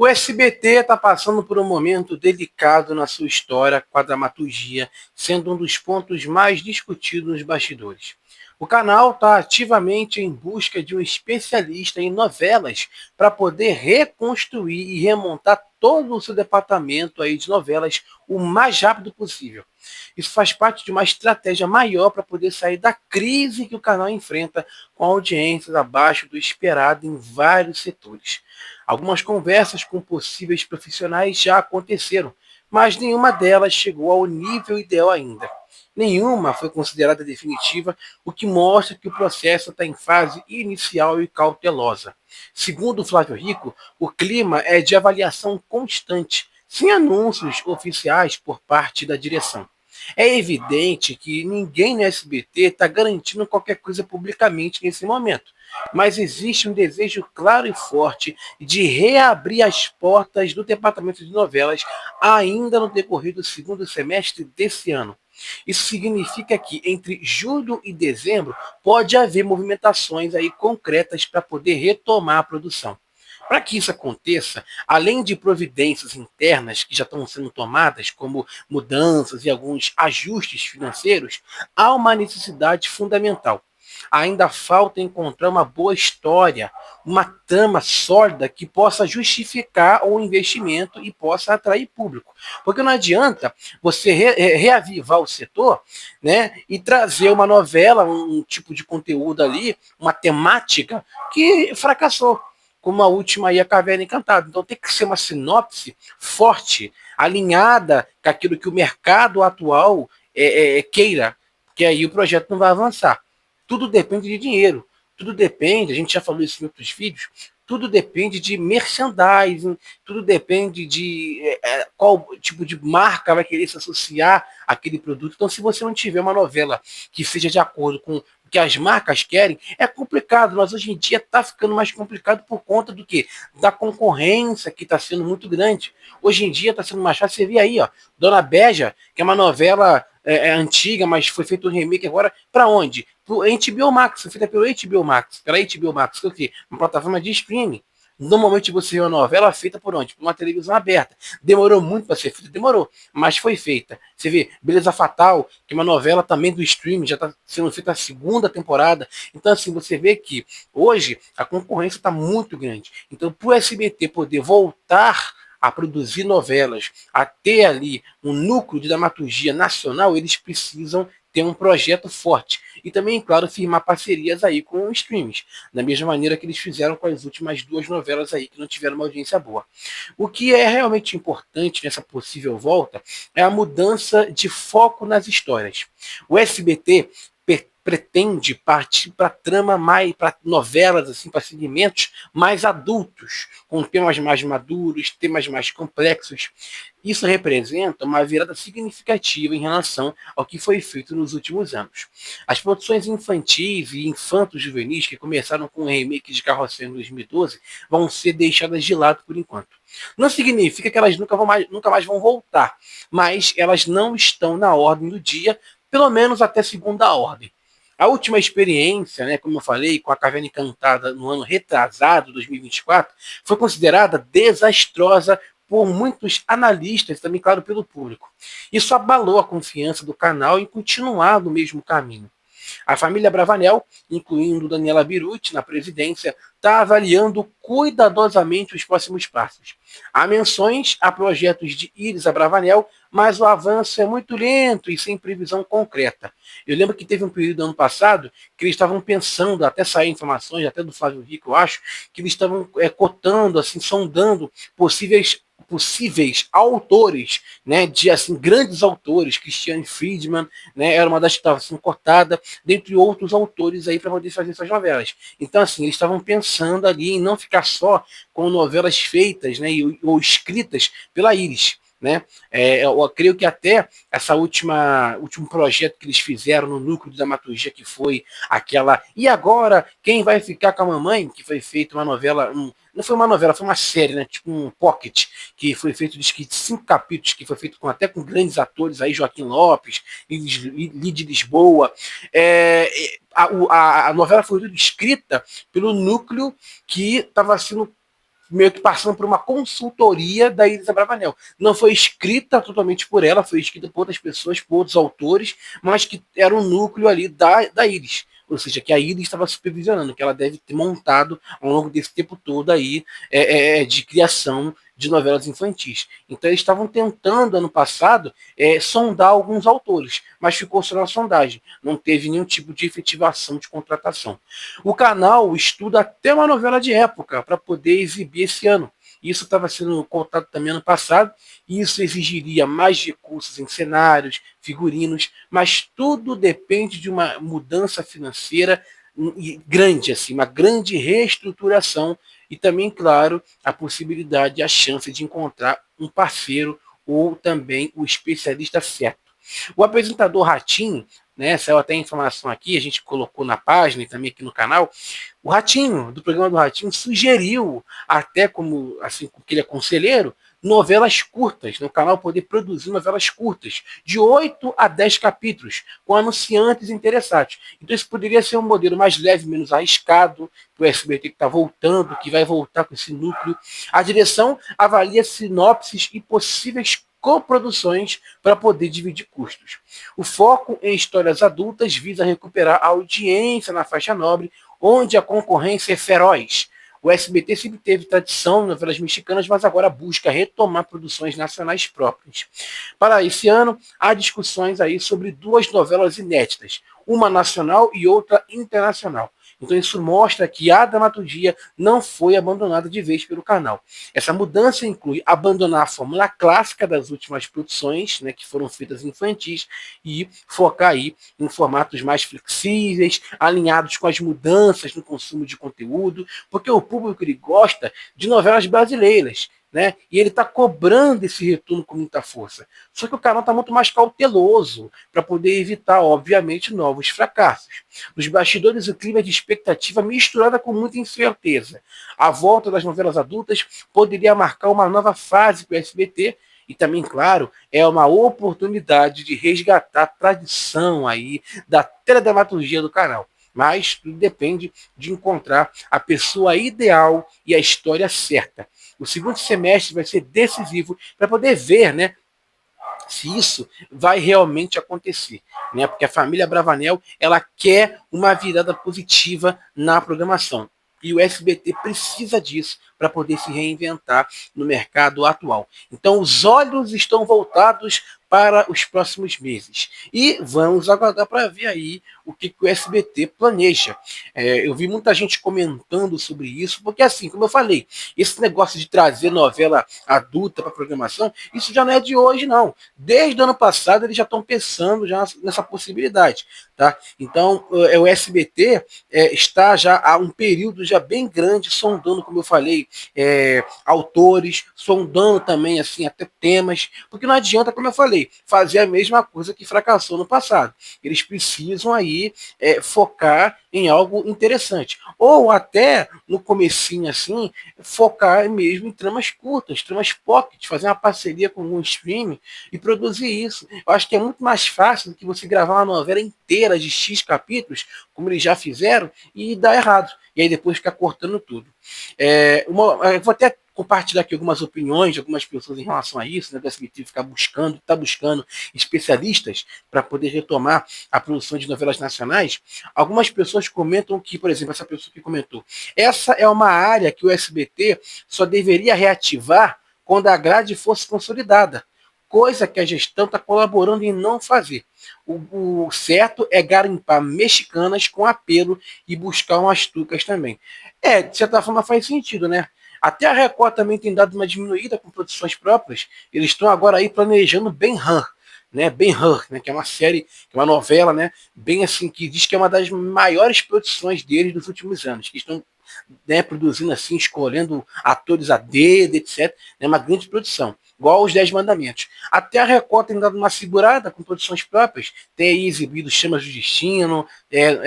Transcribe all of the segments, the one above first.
O SBT está passando por um momento delicado na sua história com a dramaturgia, sendo um dos pontos mais discutidos nos bastidores. O canal está ativamente em busca de um especialista em novelas para poder reconstruir e remontar todo o seu departamento aí de novelas o mais rápido possível. Isso faz parte de uma estratégia maior para poder sair da crise que o canal enfrenta com audiências abaixo do esperado em vários setores. Algumas conversas com possíveis profissionais já aconteceram, mas nenhuma delas chegou ao nível ideal ainda. Nenhuma foi considerada definitiva, o que mostra que o processo está em fase inicial e cautelosa. Segundo Flávio Rico, o clima é de avaliação constante, sem anúncios oficiais por parte da direção. É evidente que ninguém no SBT está garantindo qualquer coisa publicamente nesse momento, mas existe um desejo claro e forte de reabrir as portas do departamento de novelas ainda no decorrer do segundo semestre desse ano. Isso significa que entre julho e dezembro pode haver movimentações aí concretas para poder retomar a produção. Para que isso aconteça, além de providências internas que já estão sendo tomadas, como mudanças e alguns ajustes financeiros, há uma necessidade fundamental. Ainda falta encontrar uma boa história, uma trama sólida que possa justificar o investimento e possa atrair público. Porque não adianta você reavivar o setor, né, e trazer uma novela, um tipo de conteúdo ali, uma temática que fracassou, como a última aí, A Caverna Encantada. Então tem que ser uma sinopse forte, alinhada com aquilo que o mercado atual queira, porque aí o projeto não vai avançar. Tudo depende de dinheiro, tudo depende, a gente já falou isso em outros vídeos, tudo depende de merchandising, tudo depende de qual tipo de marca vai querer se associar àquele produto. Então, se você não tiver uma novela que seja de acordo com o que as marcas querem, é complicado. Nós hoje em dia está ficando mais complicado por conta do quê? Da concorrência que está sendo muito grande. Hoje em dia está sendo mais fácil. Você vê aí, ó, Dona Beja, que é uma novela antiga, mas foi feito um remake agora, para onde? Pro HBO Max, foi feita pelo HBO Max, pela HBO Max, que é o quê? Uma plataforma de streaming. Normalmente você vê uma novela feita por onde? Por uma televisão aberta. Demorou muito para ser feita? Demorou, mas foi feita. Você vê Beleza Fatal, que é uma novela também do streaming, já está sendo feita a segunda temporada. Então, assim, você vê que hoje a concorrência está muito grande. Então, para o SBT poder voltar a produzir novelas, a ter ali um núcleo de dramaturgia nacional, eles precisam ter um projeto forte. E também, claro, firmar parcerias aí com streams, da mesma maneira que eles fizeram com as últimas duas novelas aí que não tiveram uma audiência boa. O que é realmente importante nessa possível volta é a mudança de foco nas histórias. O SBT pretende partir para trama mais, para novelas, assim, para segmentos mais adultos, com temas mais maduros, temas mais complexos. Isso representa uma virada significativa em relação ao que foi feito nos últimos anos. As produções infantis e infanto-juvenis, que começaram com o remake de Carrossel em 2012, vão ser deixadas de lado por enquanto. Não significa que elas nunca mais vão voltar, mas elas não estão na ordem do dia, pelo menos até segunda ordem. A última experiência, né, como eu falei, com A Caverna Encantada no ano retrasado, 2024, foi considerada desastrosa por muitos analistas, também, claro, pelo público. Isso abalou a confiança do canal em continuar no mesmo caminho. A família Bravanel, incluindo Daniela Beruti na presidência, está avaliando cuidadosamente os próximos passos. Há menções a projetos de Iris Abravanel, mas o avanço é muito lento e sem previsão concreta. Eu lembro que teve um período ano passado que eles estavam pensando, até sair informações, até do Flávio Rico, eu acho, que eles estavam cotando, assim, sondando possíveis autores, né, de assim grandes autores, Christiane Friedman, né, era uma das que estava sendo cotada, dentre outros autores aí para poder fazer essas novelas. Então, assim, eles estavam pensando ali em não ficar só com novelas feitas, né, ou escritas pela Iris. Né? Eu creio que até essa último projeto que eles fizeram no núcleo de dramaturgia, que foi aquela E Agora, Quem Vai Ficar com a Mamãe? Que foi feita uma novela, não foi uma novela, foi uma série, né? Tipo um pocket, que foi feito de 5 capítulos, que foi feito até com grandes atores aí, Joaquim Lopes, Lide Lisboa. A novela foi escrita pelo núcleo que estava sendo meio que passando por uma consultoria da Iris Abravanel. Não foi escrita totalmente por ela, foi escrita por outras pessoas, por outros autores, mas que era um núcleo ali da Iris. Ou seja, que a Iris estava supervisionando, que ela deve ter montado ao longo desse tempo todo aí de criação de novelas infantis. Então eles estavam tentando, ano passado, sondar alguns autores, mas ficou só na sondagem. Não teve nenhum tipo de efetivação de contratação. O canal estuda até uma novela de época para poder exibir esse ano. Isso estava sendo contado também ano passado, e isso exigiria mais recursos em cenários, figurinos, mas tudo depende de uma mudança financeira grande, assim, uma grande reestruturação e também, claro, a possibilidade, a chance de encontrar um parceiro ou também o especialista certo. O apresentador Ratinho, né, saiu até informação aqui, a gente colocou na página e também aqui no canal, o Ratinho, do programa do Ratinho, sugeriu, até como, assim, porque ele é conselheiro, novelas curtas, no canal poder produzir novelas curtas, de 8 a 10 capítulos, com anunciantes interessados. Então isso poderia ser um modelo mais leve, menos arriscado, para o SBT que está voltando, que vai voltar com esse núcleo. A direção avalia sinopses e possíveis coproduções para poder dividir custos. O foco em histórias adultas visa recuperar a audiência na faixa nobre, onde a concorrência é feroz. O SBT sempre teve tradição em novelas mexicanas, mas agora busca retomar produções nacionais próprias. Para esse ano, há discussões aí sobre duas novelas inéditas, uma nacional e outra internacional. Então isso mostra que a dramaturgia não foi abandonada de vez pelo canal. Essa mudança inclui abandonar a fórmula clássica das últimas produções, né, que foram feitas infantis, e focar aí em formatos mais flexíveis, alinhados com as mudanças no consumo de conteúdo, porque o público ele gosta de novelas brasileiras, né? E ele está cobrando esse retorno com muita força. Só que o canal está muito mais cauteloso para poder evitar, obviamente, novos fracassos. Nos bastidores, o clima de expectativa misturada com muita incerteza. A volta das novelas adultas poderia marcar uma nova fase para o SBT e também, claro, é uma oportunidade de resgatar a tradição aí da teledramaturgia do canal. Mas tudo depende de encontrar a pessoa ideal e a história certa. O segundo semestre vai ser decisivo para poder ver, né, se isso vai realmente acontecer, né? Porque a família Bravanel ela quer uma virada positiva na programação. E o SBT precisa disso para poder se reinventar no mercado atual. Então, os olhos estão voltados para os próximos meses. E vamos aguardar para ver aí o que o SBT planeja. Eu vi muita gente comentando sobre isso, porque assim, como eu falei, esse negócio de trazer novela adulta para a programação, isso já não é de hoje, não. Desde o ano passado eles já estão pensando já nessa possibilidade. Tá? Então, o SBT está já há um período já bem grande sondando, como eu falei, autores, sondando também assim até temas, porque não adianta, como eu falei, fazer a mesma coisa que fracassou no passado. Eles precisam aí focar em algo interessante. Ou até, no comecinho assim, focar mesmo em tramas curtas, tramas pocket, fazer uma parceria com um streaming e produzir isso. Eu acho que é muito mais fácil do que você gravar uma novela inteira de X capítulos, como eles já fizeram, e dar errado. E aí depois ficar cortando tudo. Eu vou até compartilhar aqui algumas opiniões de algumas pessoas em relação a isso, né, do SBT ficar está buscando especialistas para poder retomar a produção de novelas nacionais. Algumas pessoas comentam que, por exemplo, essa pessoa que comentou, essa é uma área que o SBT só deveria reativar quando a grade fosse consolidada, coisa que a gestão está colaborando em não fazer. O certo é garimpar mexicanas com apelo e buscar umas tucas também. De certa forma faz sentido, né? Até a Record também tem dado uma diminuída com produções próprias. Eles estão agora aí planejando Ben-Hur, né? Ben-Hur, né? Que é uma série, que é uma novela, né? Bem assim, que diz que é uma das maiores produções deles dos últimos anos. Que estão, né, produzindo assim, escolhendo atores a dedo, etc. É uma grande produção, igual os 10 Mandamentos. Até a Record tem dado uma segurada com produções próprias, tem aí exibido Chamas do Destino,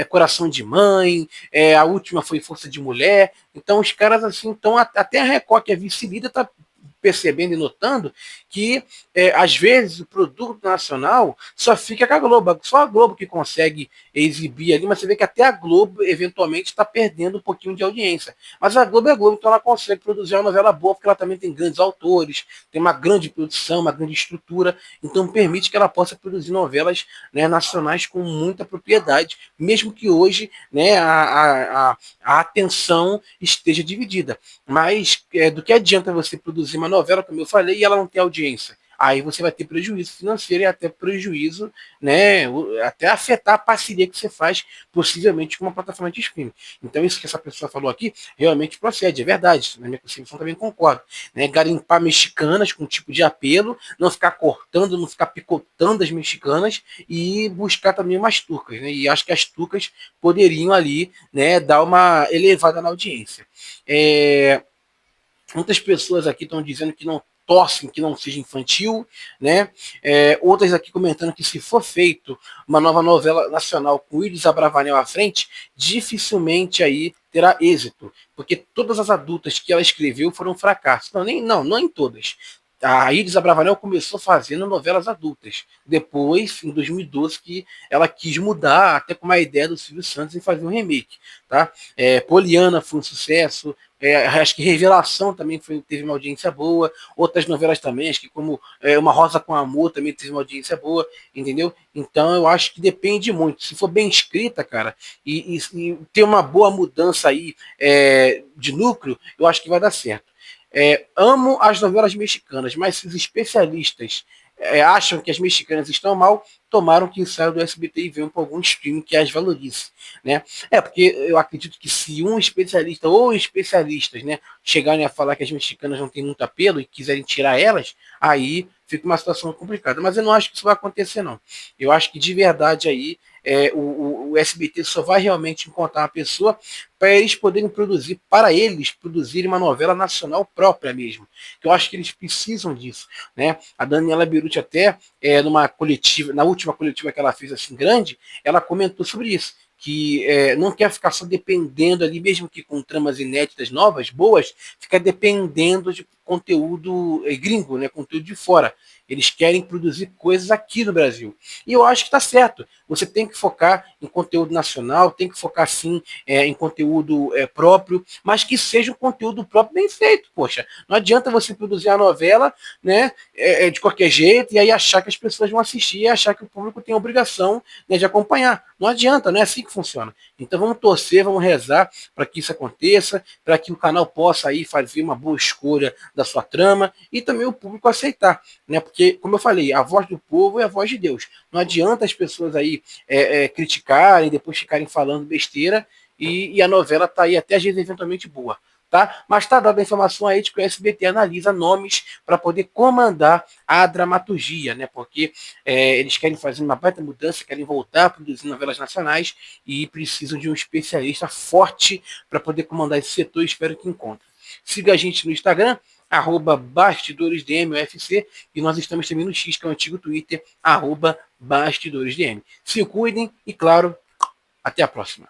Coração de Mãe, a última foi Força de Mulher. Então os caras assim, até a Record, que é vice-líder, está percebendo e notando que, às vezes, o produto nacional só fica com a Globo. Só a Globo que consegue exibir ali, mas você vê que até a Globo, eventualmente, está perdendo um pouquinho de audiência. Mas a Globo é a Globo, então ela consegue produzir uma novela boa, porque ela também tem grandes autores, tem uma grande produção, uma grande estrutura, então permite que ela possa produzir novelas, né, nacionais com muita propriedade, mesmo que hoje, né, a atenção esteja dividida. Mas do que adianta você produzir uma novela, como eu falei, e ela não ter audiência? Aí você vai ter prejuízo financeiro e até prejuízo, né, até afetar a parceria que você faz, possivelmente, com uma plataforma de streaming. Então, isso que essa pessoa falou aqui realmente procede, é verdade. Na minha concepção também concordo. Né, garimpar mexicanas com um tipo de apelo, não ficar cortando, não ficar picotando as mexicanas e buscar também umas turcas. Né, e acho que as turcas poderiam ali, né, dar uma elevada na audiência. Muitas pessoas aqui estão dizendo que não torcem que não seja infantil, né? Outras aqui comentando que se for feito uma nova novela nacional com Iris Abravanel à frente, dificilmente aí terá êxito, porque todas as adultas que ela escreveu foram fracassos. Não em todas. A Iris Abravanel começou fazendo novelas adultas. Depois, em 2012, que ela quis mudar, até com uma ideia do Silvio Santos, em fazer um remake. Tá? Poliana foi um sucesso. Acho que Revelação também teve uma audiência boa. Outras novelas também, acho que como Uma Rosa com Amor também teve uma audiência boa, entendeu? Então eu acho que depende muito. Se for bem escrita, cara, e ter uma boa mudança aí de núcleo, eu acho que vai dar certo. Amo as novelas mexicanas, mas se os especialistas acham que as mexicanas estão mal, tomaram que saiam do SBT e venham para algum streaming que as valorize. Né? Porque eu acredito que se um especialista ou especialistas, né, chegarem a falar que as mexicanas não têm muito apelo e quiserem tirar elas, aí fica uma situação complicada. Mas eu não acho que isso vai acontecer, não. Eu acho que de verdade aí o SBT só vai realmente encontrar uma pessoa para eles poderem produzir, para eles produzirem uma novela nacional própria mesmo. Eu acho que eles precisam disso. Né? A Daniela Beruti até, numa coletiva, na última coletiva que ela fez assim grande, ela comentou sobre isso. Que não quer ficar só dependendo ali, mesmo que com tramas inéditas novas, boas, fica dependendo de conteúdo gringo, né, conteúdo de fora. Eles querem produzir coisas aqui no Brasil. E eu acho que está certo. Você tem que focar em conteúdo nacional, tem que focar sim em conteúdo próprio, mas que seja um conteúdo próprio bem feito. Poxa, não adianta você produzir a novela, né, de qualquer jeito e aí achar que as pessoas vão assistir e achar que o público tem a obrigação, né, de acompanhar. Não adianta, não é assim que funciona. Então vamos torcer, vamos rezar para que isso aconteça, para que o canal possa aí fazer uma boa escolha da sua trama e também o público aceitar, né? Porque, como eu falei, a voz do povo é a voz de Deus. Não adianta as pessoas aí criticarem, depois ficarem falando besteira e a novela tá aí até às vezes eventualmente boa. Tá? Mas está dada a informação aí de que o SBT analisa nomes para poder comandar a dramaturgia, né? Porque eles querem fazer uma baita mudança, querem voltar a produzir novelas nacionais e precisam de um especialista forte para poder comandar esse setor e espero que encontrem. Siga a gente no Instagram, @BastidoresDMUFC, e nós estamos também no X, que é o antigo Twitter, @BastidoresDM. Se cuidem e, claro, até a próxima.